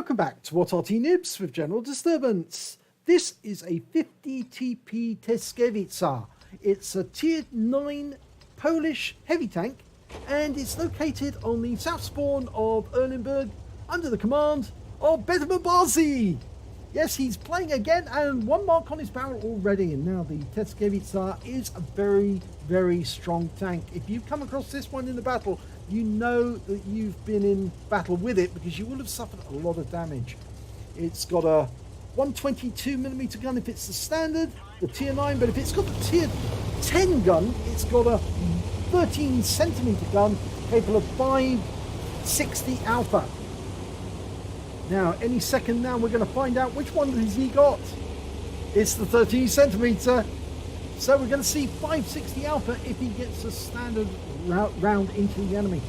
Welcome back to What Arty Noobs with General Disturbance. This is a 50TP Tyszkiewicza. It's a tier 9 Polish heavy tank and it's located on the south spawn of Erlenberg under the command of BetimAbazi. Yes, he's playing again and one mark on his barrel already, and now the Tyszkiewicza is a very, very strong tank. If you come across this one in the battle, you know that you've been in battle with it because you will have suffered a lot of damage. It's got a 122mm gun if it's the standard, the tier 9, but if it's got the tier 10 gun, it's got a 13cm gun capable of 560 alpha. Now, any second now, we're going to find out which one has he got. It's the 13cm. So we're going to see 560 alpha if he gets a standard round into the enemy.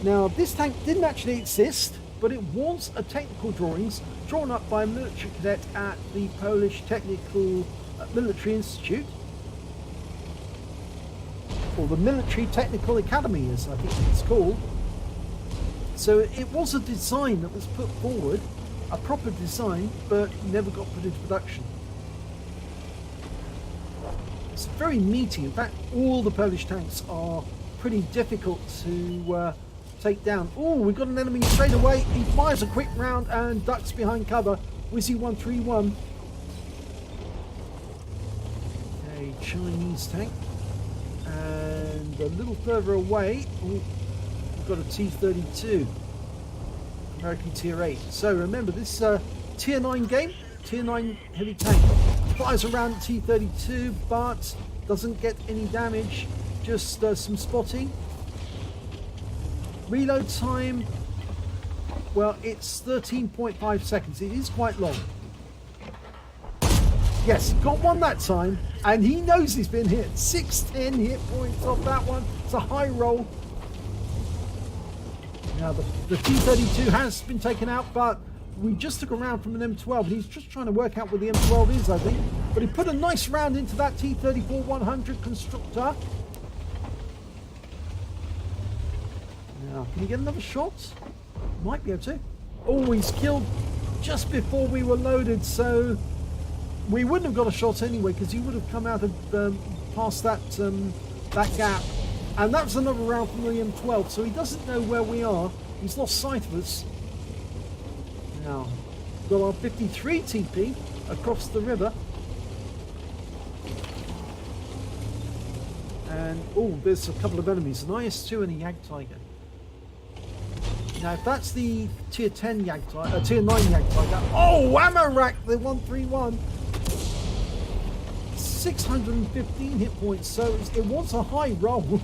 Now, this tank didn't actually exist, but it was a technical drawings drawn up by a military cadet at the Polish Technical Military Institute, or the Military Technical Academy as I think it's called. So it was a design that was put forward, a proper design, but never got put into production. It's very meaty. In fact, all the Polish tanks are pretty difficult to take down. Oh, we've got an enemy straight away. He fires a quick round and ducks behind cover. Wizzy 131. A Chinese tank. And a little further away, we've got a T-32. American Tier 8. So remember, this Tier 9 game, Tier 9 heavy tank. Flies around the T-32, but doesn't get any damage, just some spotting. Reload time, well, it's 13.5 seconds. It is quite long. Yes, got one that time, and he knows he's been hit. 610 hit points off that one. It's a high roll. Now, the T-32 has been taken out, but we just took a round from an M12. He's just trying to work out where the M12 is, I think. But he put a nice round into that T-34-100 constructor. Now, can he get another shot? Might be able to. Oh, he's killed just before we were loaded, so we wouldn't have got a shot anyway because he would have come out of past that gap. And that was another round from the M12, so he doesn't know where we are. He's lost sight of us. Now, got our 53 TP across the river. And, oh, there's a couple of enemies, an IS-2 and a Jagdtiger. Now, if that's the tier 10 Jagdtiger, tier 9 Jagdtiger. Oh, ammo rack, the 131. 615 hit points, so it was a high roll.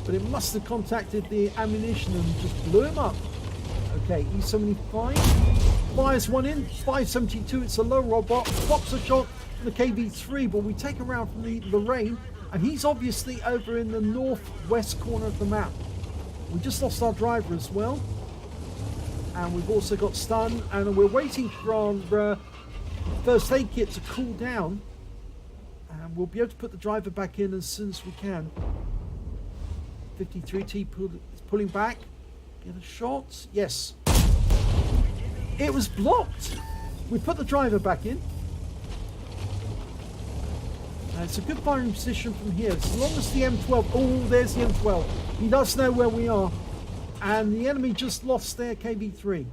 But it must have contacted the ammunition and just blew him up. Okay, E75 fires one in, 572, it's a low robot, stops a shot from the KV3, but we take him around from the rain, and he's obviously over in the northwest corner of the map. We just lost our driver as well, and we've also got stun, and we're waiting for our first aid kit to cool down, and we'll be able to put the driver back in as soon as we can. 53T is pulling back. Get a shot. Yes. It was blocked. We put the driver back in. It's a good firing position from here. As long as the M12... Oh, there's the M12. He does know where we are. And the enemy just lost their KV3.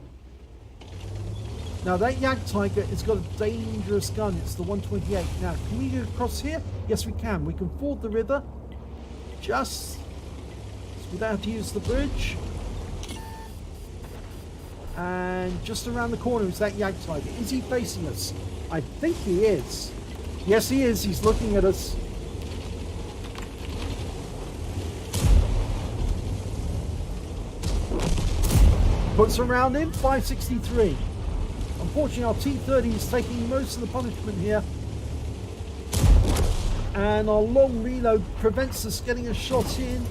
Now, that Jagdtiger has got a dangerous gun. It's the 128. Now, can we get across here? Yes, we can. We can ford the river. Just... we don't have to use the bridge. And just around the corner is that Jagdtiger. Is he facing us? I think he is. Yes, he is. He's looking at us. Puts around him, 563. Unfortunately, our T-30 is taking most of the punishment here. And our long reload prevents us getting a shot in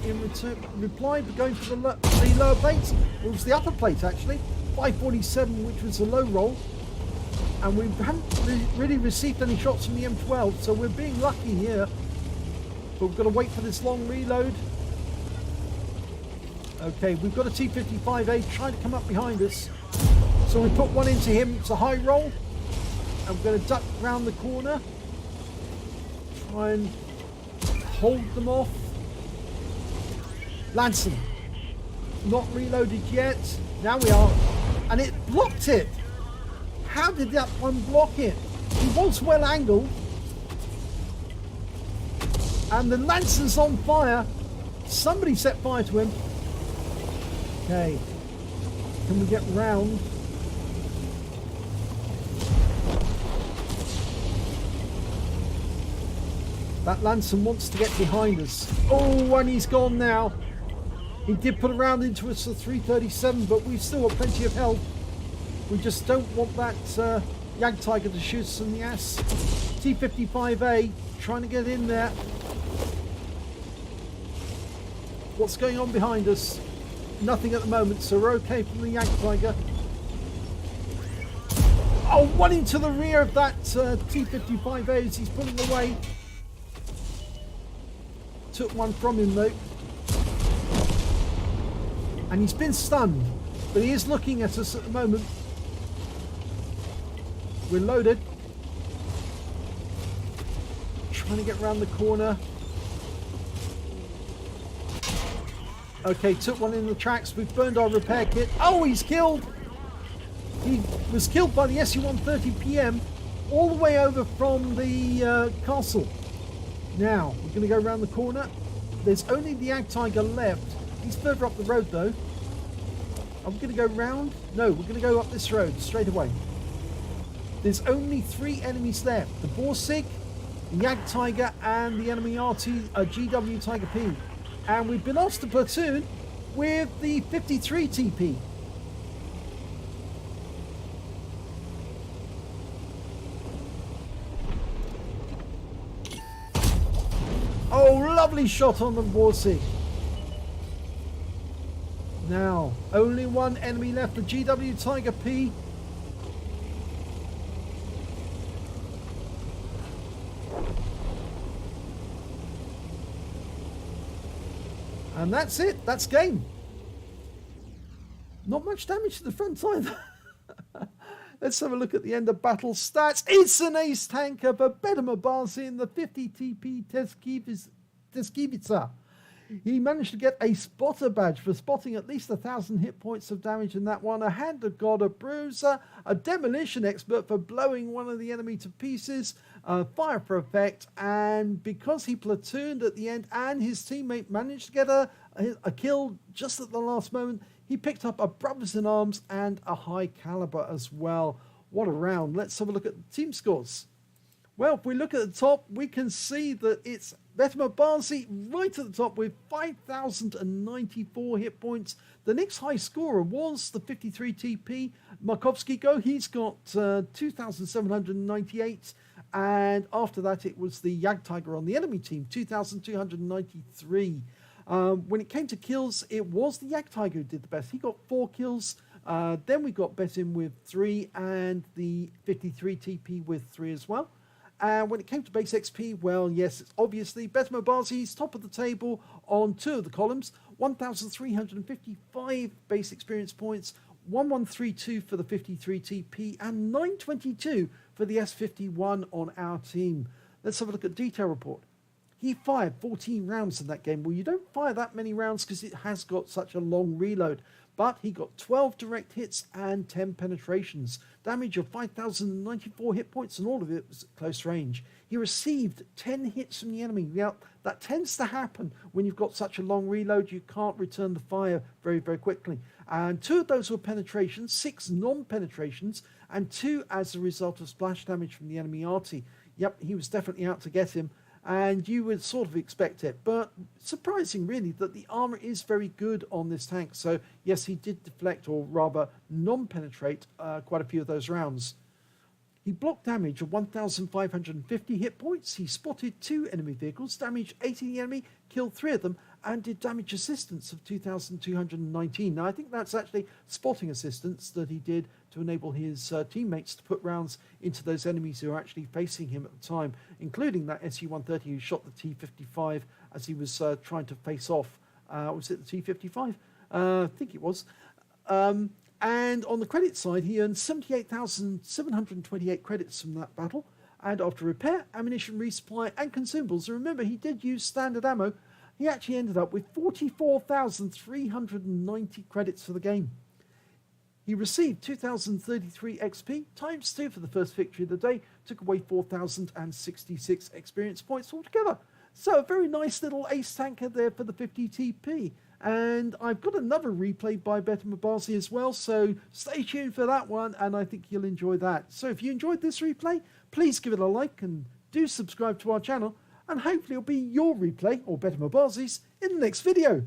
reply, but going for the lower plate. It was the upper plate, actually. 547, which was a low roll. And we haven't really received any shots from the M12, so we're being lucky here. But we've got to wait for this long reload. Okay, we've got a T-55A trying to come up behind us. So we put one into him. It's a high roll. And we're going to duck round the corner. Try and hold them off. Lanson. Not reloaded yet. Now we are. And it blocked it. How did that one block it? He was well angled. And the Lanson's on fire. Somebody set fire to him. Okay. Can we get round? That Lanson wants to get behind us. Oh, and he's gone now. He did put a round into us for 337, but we've still got plenty of health. We just don't want that Jagdtiger to shoot us in the ass. T-55A trying to get in there. What's going on behind us? Nothing at the moment, so we're okay from the Jagdtiger. Oh, one into the rear of that T-55A as he's pulling away. Took one from him though. And he's been stunned, but he is looking at us at the moment. We're loaded. Trying to get around the corner. Okay, took one in the tracks. We've burned our repair kit. Oh, he's killed. He was killed by the SU-130 PM all the way over from the castle. Now, we're going to go around the corner. There's only the Jagdtiger left. He's further up the road though. Are we going to go round? No, we're going to go up this road straight away. There's only 3 enemies left. The Borsig, the Jagdtiger, and the enemy Arty, GW Tiger P. And we've been asked to platoon with the 53 TP. Oh, lovely shot on the Borsig. Now, only one enemy left, the GW Tiger P. And that's it. That's game. Not much damage to the front either. Let's have a look at the end of battle stats. It's an ace tanker for BetimAbazi in the 50TP Tyszkiewicza. He managed to get a spotter badge for spotting at least 1,000 hit points of damage in that one. A hand of God, a bruiser, a demolition expert for blowing one of the enemy to pieces, fire for effect, and because he platooned at the end and his teammate managed to get a kill just at the last moment, he picked up a Brothers in Arms and a High Calibre as well. What a round. Let's have a look at the team scores. Well, if we look at the top, we can see that it's BetimAbazi right at the top with 5,094 hit points. The next high scorer was the 53 TP Markovsky Go. He's got 2,798. And after that, it was the Jagdtiger on the enemy team, 2,293. When it came to kills, it was the Jagdtiger who did the best. He got 4 kills. Then we got Betim with 3 and the 53 TP with 3 as well. And when it came to base XP, well, yes, it's obviously BetimAbazi's top of the table on 2 of the columns. 1,355 base experience points, 1,132 for the 53 TP, and 922 for the S51 on our team. Let's have a look at detail report. He fired 14 rounds in that game. Well, you don't fire that many rounds because it has got such a long reload. But he got 12 direct hits and 10 penetrations. Damage of 5,094 hit points, and all of it was at close range. He received 10 hits from the enemy. Now, that tends to happen when you've got such a long reload. You can't return the fire very, very quickly. And 2 of those were penetrations, 6 non-penetrations, and 2 as a result of splash damage from the enemy Arty. Yep, he was definitely out to get him. And you would sort of expect it, but surprising really that the armor is very good on this tank. So yes, he did deflect, or rather non-penetrate, quite a few of those rounds. He blocked damage of 1,550 hit points. He spotted 2 enemy vehicles, damaged 80 of the enemy, killed 3 of them, and did damage assistance of 2,219. Now I think that's actually spotting assistance that he did to enable his teammates to put rounds into those enemies who are actually facing him at the time, including that SU-130 who shot the T-55 as he was trying to face off, was it the T-55? I think it was. And on the credit side, he earned 78,728 credits from that battle. And after repair, ammunition resupply, and consumables, and remember he did use standard ammo, he actually ended up with 44,390 credits for the game. He received 2,033 XP, times 2 for the first victory of the day, took away 4,066 experience points altogether. So a very nice little ace tanker there for the 50TP. And I've got another replay by BetimAbazi as well, so stay tuned for that one, and I think you'll enjoy that. So if you enjoyed this replay, please give it a like and do subscribe to our channel, and hopefully it'll be your replay, or BetimAbazi's, in the next video.